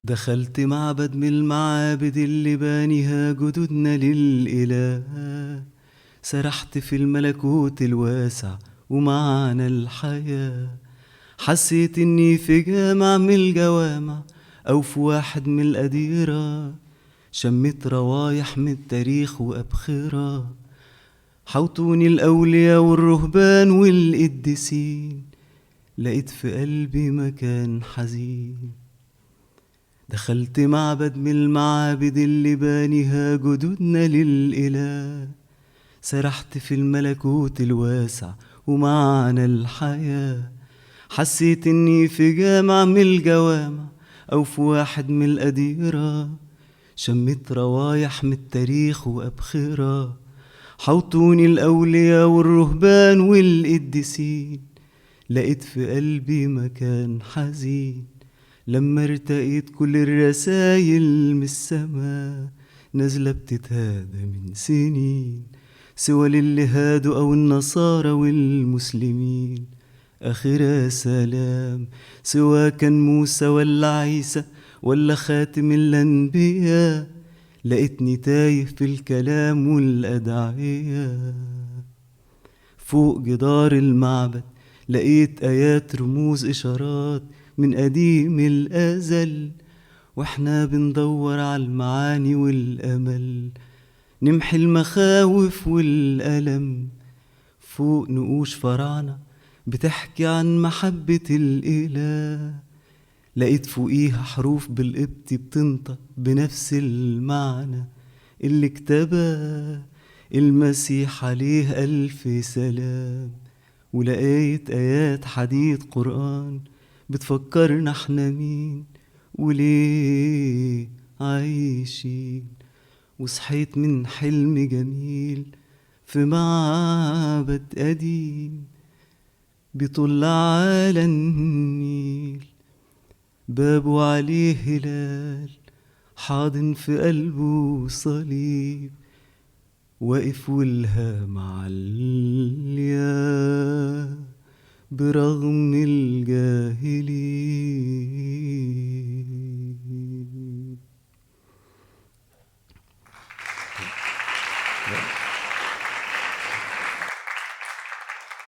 دخلت معبد من المعابد اللي بانيها جدودنا للإله. سرحت في الملكوت الواسع ومعنى الحياة. حسيت اني في جامع من الجوامع او في واحد من الأديرة. شميت روايح من التاريخ وأبخرة. حوطوني الأولياء والرهبان والقديسين. لقيت في قلبي مكان حزين. دخلت معبد من المعابد اللي بانيها جدودنا للإله. سرحت في الملكوت الواسع ومعنى الحياة. حسيت اني في جامع من الجوامع او في واحد من الأديرة. شميت روايح من التاريخ وأبخرة. حوطوني الأولياء والرهبان والقديسين. لقيت في قلبي مكان حزين. لما ارتقيت كل الرسايل من السما نازلة بتتهادى من سنين. سوى للي هادوا أو النصارى والمسلمين آخرها سلام. سوا كان موسى ولا عيسى ولا خاتم الأنبياء. لقيتني تايه في الكلام والأدعية. فوق جدار المعبد لقيت آيات رموز إشارات من قديم الأزل. واحنا بندور على المعاني والأمل. نمحي المخاوف والألم. فوق نقوش فراعنة بتحكي عن محبة الإله. لقيت فوقيها حروف بالقبط بتنطق بنفس المعنى اللي كتبها المسيح عليه ألف سلام. ولقيت آيات حديث قرآن بتفكرنا احنا مين وليه عايشين. وصحيت من حلم جميل في معبد قديم بيطل على النيل. بابه عليه هلال حاضن في قلبه صليب. واقف والهام عليا برغم الجاهلين.